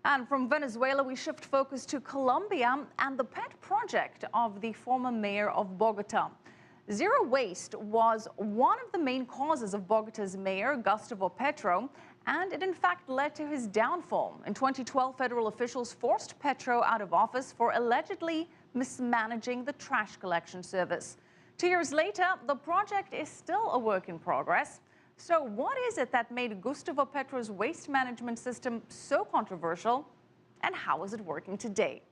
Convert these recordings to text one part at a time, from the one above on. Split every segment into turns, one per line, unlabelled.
And from Venezuela, we shift focus to Colombia and the pet project of the former mayor of Bogota. Zero waste was one of the main causes of Bogota's mayor, Gustavo Petro, and it in fact led to his downfall. In 2012, federal officials forced Petro out of office for allegedly mismanaging the trash collection service. 2 years later, the project is still a work in progress. So what is it that made Gustavo Petro's waste management system so controversial, and how is it working today?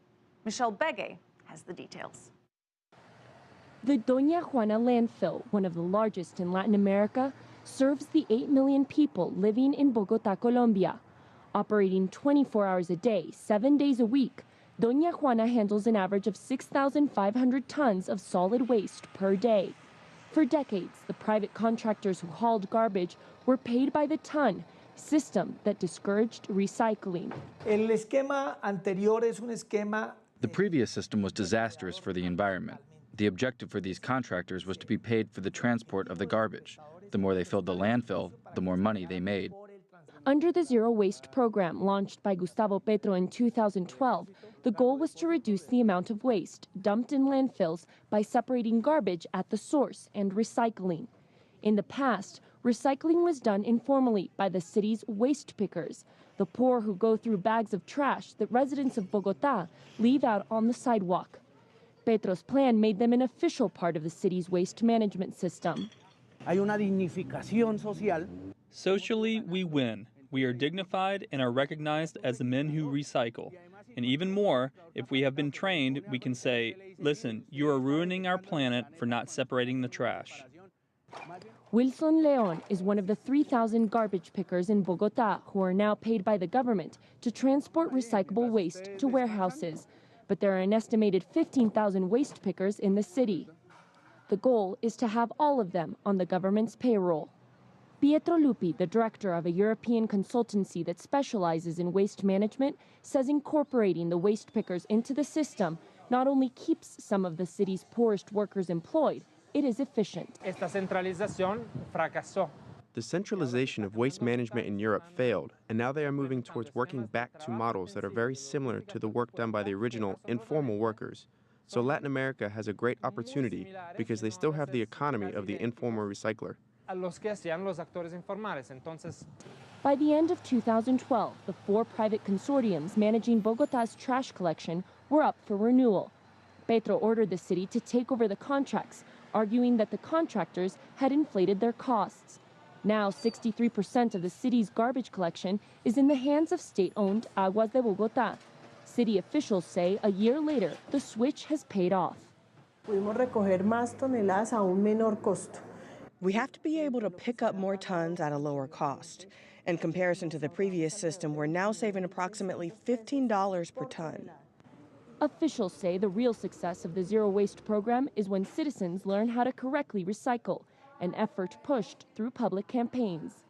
Michelle Begue has the details.
The Doña Juana landfill, one of the largest in Latin America, serves the 8 million people living in Bogota, Colombia. Operating 24 hours a day, 7 days a week, Doña Juana handles an average of 6,500 tons of solid waste per day. For decades, the private contractors who hauled garbage were paid by the ton, a system that discouraged recycling.
The previous system was disastrous for the environment. The objective for these contractors was to be paid for the transport of the garbage. The more they filled the landfill, the more money they made.
Under the Zero Waste program launched by Gustavo Petro in 2012, the goal was to reduce the amount of waste dumped in landfills by separating garbage at the source and recycling. In the past, recycling was done informally by the city's waste pickers, the poor who go through bags of trash that residents of Bogota leave out on the sidewalk. Petro's plan made them an official part of the city's waste management system.
Socially, we win. We are dignified and are recognized as the men who recycle. And even more, if we have been trained, we can say, listen, you are ruining our planet for not separating the trash.
Wilson Leon is one of the 3,000 garbage pickers in Bogota who are now paid by the government to transport recyclable waste to warehouses. But there are an estimated 15,000 waste pickers in the city. The goal is to have all of them on the government's payroll. Pietro Lupi, the director of a European consultancy that specializes in waste management, says incorporating the waste pickers into the system not only keeps some of the city's poorest workers employed, it is efficient.
The centralization of waste management in Europe failed, and now they are moving towards working back to models that are very similar to the work done by the original informal workers. So Latin America has a great opportunity because they still have the economy of the informal recycler.
By the end of 2012, the 4 private consortiums managing Bogota's trash collection were up for renewal. Petro ordered the city to take over the contracts, arguing that the contractors had inflated their costs. Now, 63% of the city's garbage collection is in the hands of state-owned Aguas de Bogotá. City officials say a year later, the switch has paid off.
We have to be able to pick up more tons at a lower cost. In comparison to the previous system, we're now saving approximately $15 per ton.
Officials say the real success of the Zero Waste program is when citizens learn how to correctly recycle, an effort pushed through public campaigns.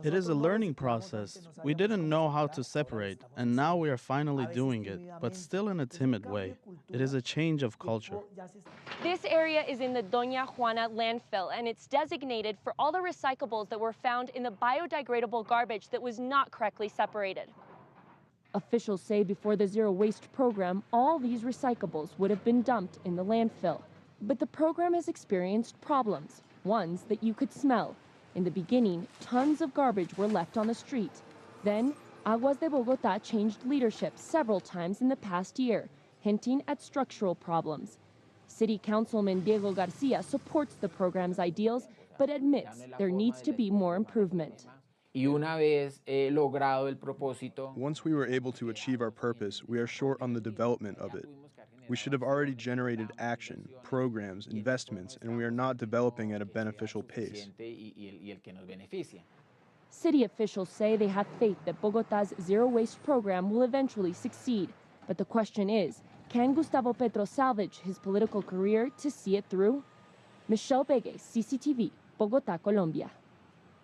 It is a learning process. We didn't know how to separate, and now we are finally doing it, but still in a timid way. It is a change of culture.
This area is in the Doña Juana landfill, and it's designated for all the recyclables that were found in the biodegradable garbage that was not correctly separated. Officials say before the Zero Waste program, all these recyclables would have been dumped in the landfill. But the program has experienced problems, ones that you could smell. In the beginning, tons of garbage were left on the street. Then, Aguas de Bogotá changed leadership several times in the past year, hinting at structural problems. City Councilman Diego Garcia supports the program's ideals, but admits there needs to be more improvement.
Once
we were able to achieve our purpose, we are short on the development of it. We should have already generated action, programs, investments, and we are not developing at a beneficial pace.
City officials say they have faith that Bogotá's Zero Waste program will eventually succeed. But the question is, can Gustavo Petro salvage his political career to see it through? Michelle Begue, CCTV, Bogota, Colombia.